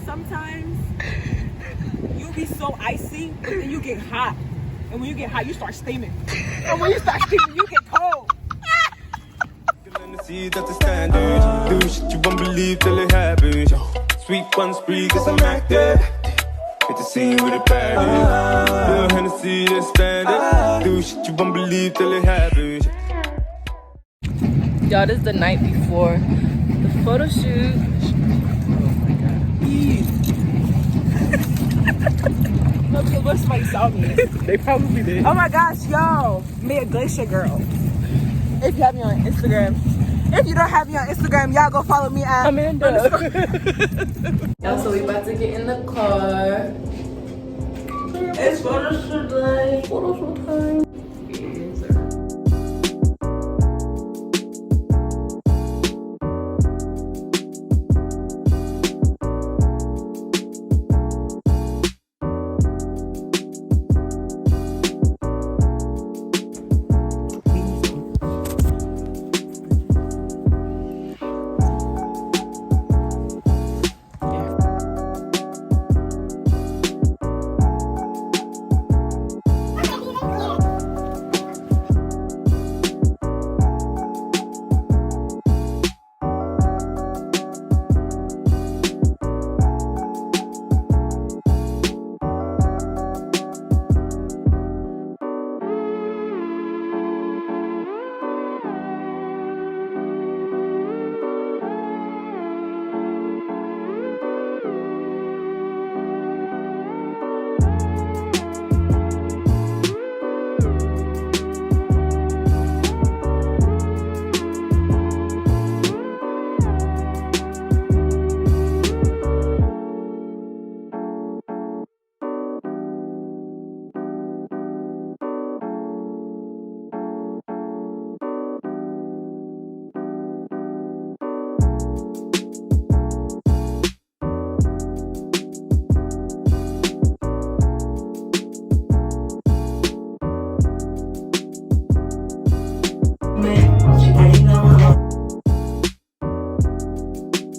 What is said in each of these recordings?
sometimes you'll be so icy, but then you get hot. And when you get hot, you start steaming. And when you start steaming, you get cold. See that's the standard. Do shit you won't believe till it happens. Sweet one spree, cause I'm active. Get to see you with a party. Do Hennessy, that's standard. Do shit you won't believe till it happens. Y'all, this is the night before the photo shoot. Oh my god. No, because what if somebody saw me? They probably did. Oh my gosh, yo. Me a glacier girl. If you have me on Instagram. If you don't have me on Instagram, y'all go follow me at Amanda. Y'all, so we about to get in the car. It's photoshoot time. Photoshoot time.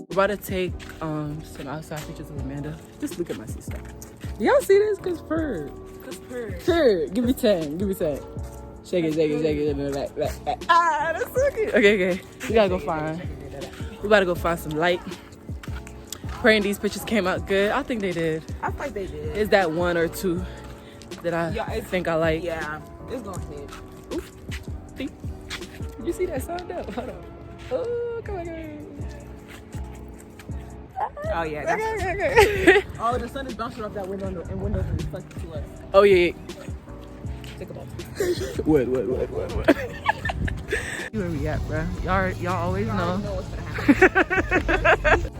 We're about to take some outside pictures of Amanda. Just look at my sister. Y'all see this? Cause purr. Sure. Give me 10. Give me 10. Shake it, shake it, shake it. Back. Ah, that's so cute. Okay. We gotta go find. We about to go find some light. Praying these pictures came out good. I think they did. I think they did. It's that one or two that I think I like. Yeah, it's gonna hit. Oof. See? Did you see that sign up? Hold on. Oh, come on. Oh yeah. Okay. Oh, the sun is bouncing off that window and windows are reflecting to us. Oh yeah. Think about it. What? Where we at, bro? Y'all always know. Know what's gonna happen.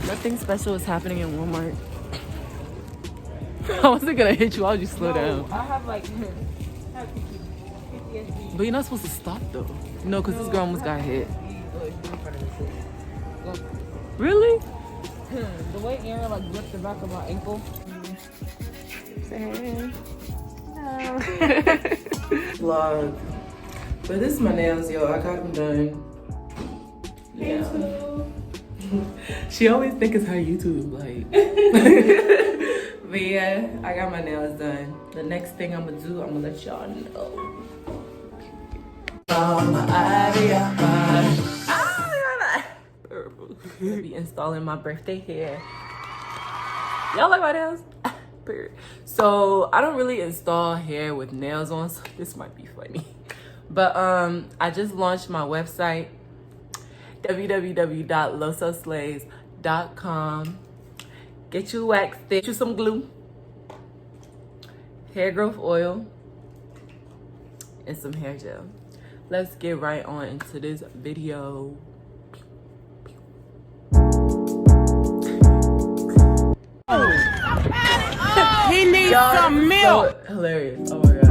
Nothing special is happening in Walmart. I wasn't gonna hit you. I'll just slow down. I have like PTSD. But you're not supposed to stop though. No, because this girl almost got hit. Really? The way Aaron like gripped the back of my ankle. Say hey. No. Vlog. But this is my nails, yo. I got them done. Yeah. She always think it's her YouTube, like. But yeah, I got my nails done. The next thing I'm gonna do, I'm gonna let y'all know. I'll be installing my birthday hair. Y'all like my nails? So I don't really install hair with nails on, so this might be funny. But I just launched my website, www.lososlays.com. Get you wax, get you some glue, hair growth oil, and some hair gel. Let's get right on into this video. He needs some milk. So hilarious. Oh my god.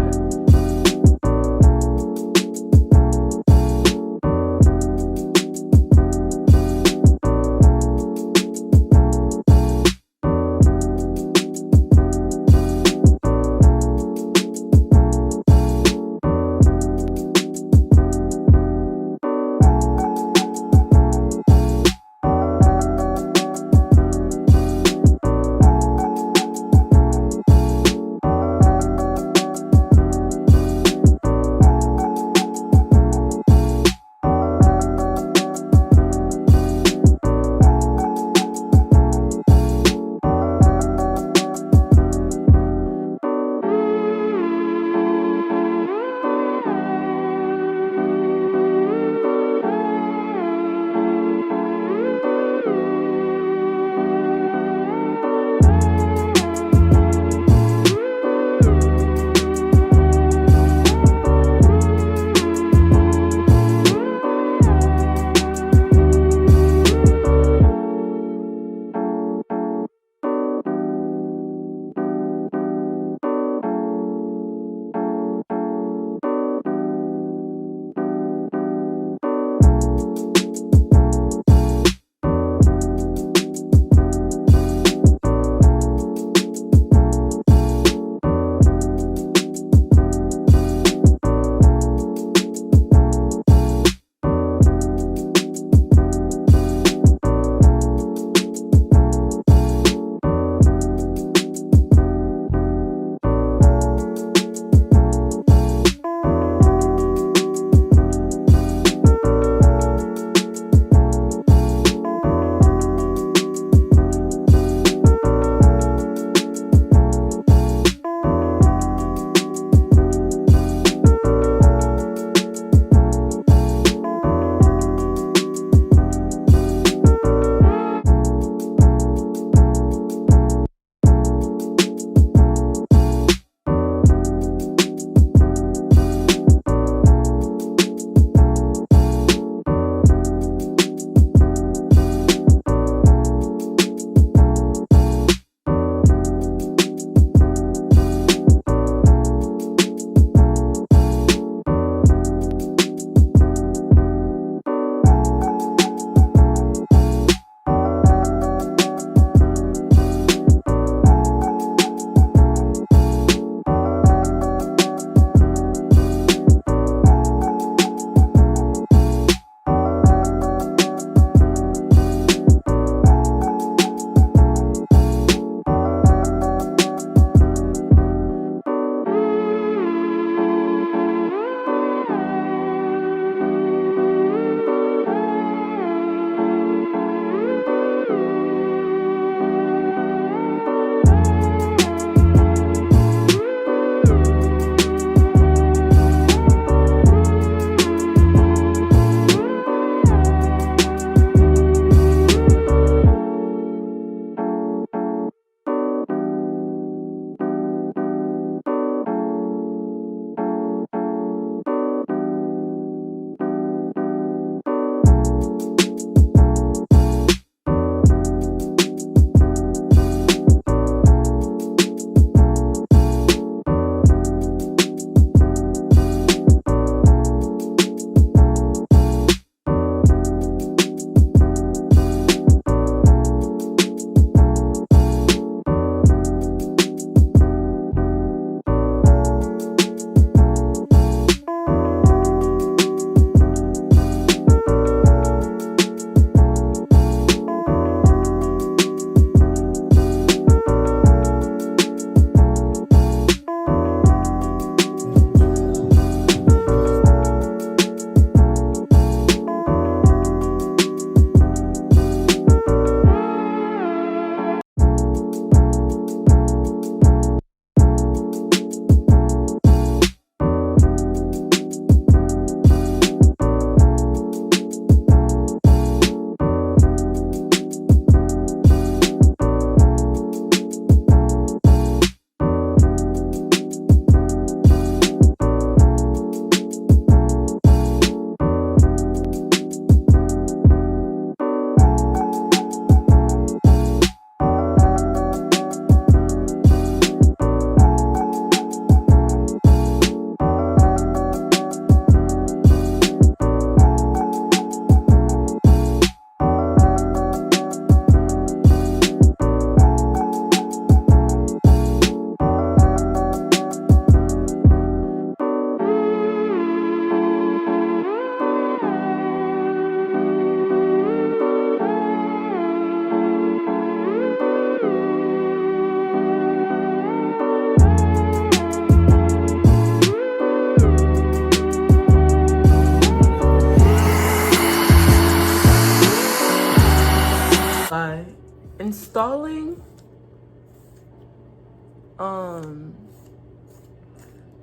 installing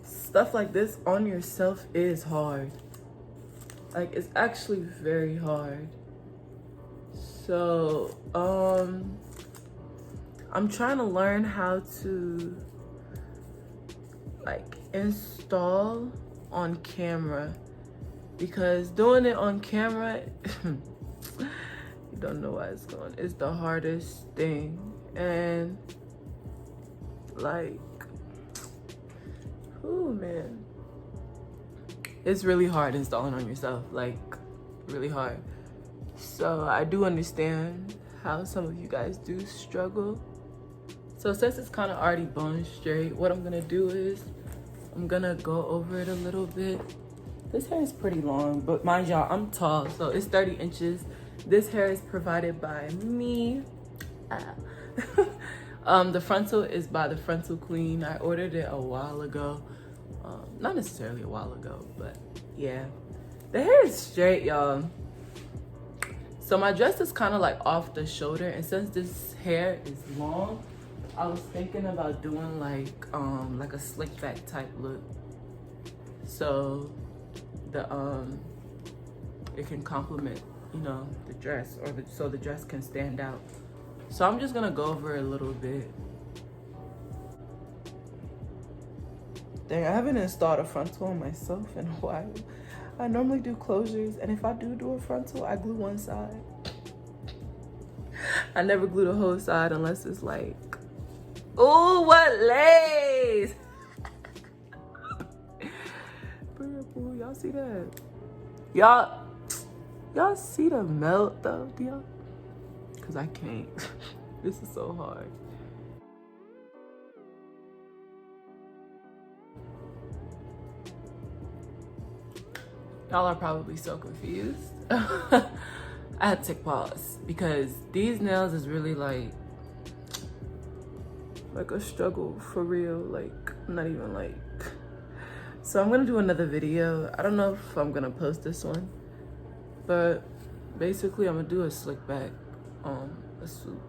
stuff like this on yourself is hard. Like, it's actually very hard. So I'm trying to learn how to like install on camera, because doing it on camera you don't know why it's going. It's the hardest thing. And like, oh man, it's really hard installing on yourself, like really hard. So I do understand how some of you guys do struggle. So since it's kind of already bone straight, what I'm gonna do is I'm gonna go over it a little bit. This hair is pretty long, but mind y'all, I'm tall, so it's 30 inches. This hair is provided by me. The frontal is by the Frontal Queen. I ordered it a while ago. Not necessarily a while ago, but yeah. The hair is straight, y'all. So my dress is kind of like off the shoulder, and since this hair is long, I was thinking about doing like a slick back type look. So the it can complement, you know, the dress, or so the dress can stand out. So I'm just gonna go over a little bit. Dang, I haven't installed a frontal on myself in a while. I normally do closures, and if I do a frontal, I glue one side. I never glue the whole side unless it's like, oh, what lace! Y'all see that? Y'all see the melt though, do y'all? Cause I can't. This is so hard. Y'all are probably so confused. I had to take pause because these nails is really like a struggle for real. Like, not even like. So I'm gonna do another video. I don't know if I'm gonna post this one, but basically I'm gonna do a slick back, a swoop.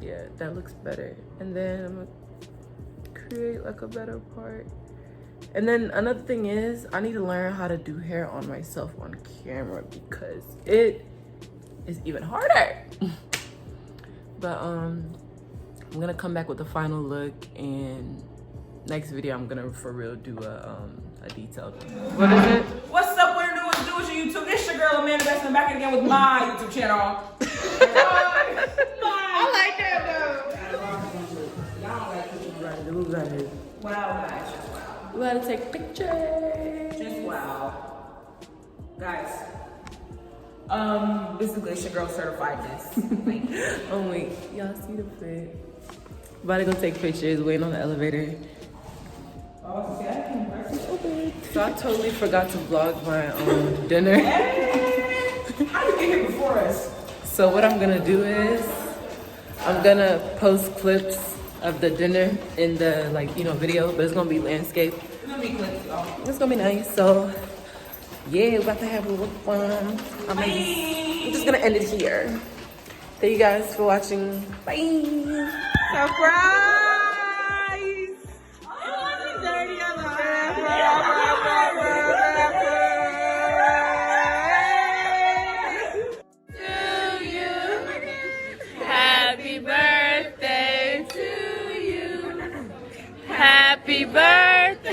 Yeah, that looks better. And then I'm gonna create like a better part. And then another thing is, I need to learn how to do hair on myself on camera because it is even harder. But I'm gonna come back with a final look, and next video I'm gonna for real do a detailed one. What is it? What's up, what it do? It's your YouTube. It's your girl Amanda Besson back again with my YouTube channel. I like that though. Y'all like what you gotta do, guys. Wow, guys. We gotta take pictures. Just wow. Guys. Basically it's your girl certified this. Oh wait, y'all see the fit. About to go take pictures, waiting on the elevator. Oh, see, I can Okay. So I totally forgot to vlog my dinner. Hey! How did you get here before us? So what I'm gonna do is I'm gonna post clips of the dinner in the video, but it's gonna be landscape. It's gonna be clips, y'all. It's gonna be nice. So yeah, we're about to have a little fun. I'm just gonna end it here. Thank you guys for watching. Bye. Surprise! Happy birthday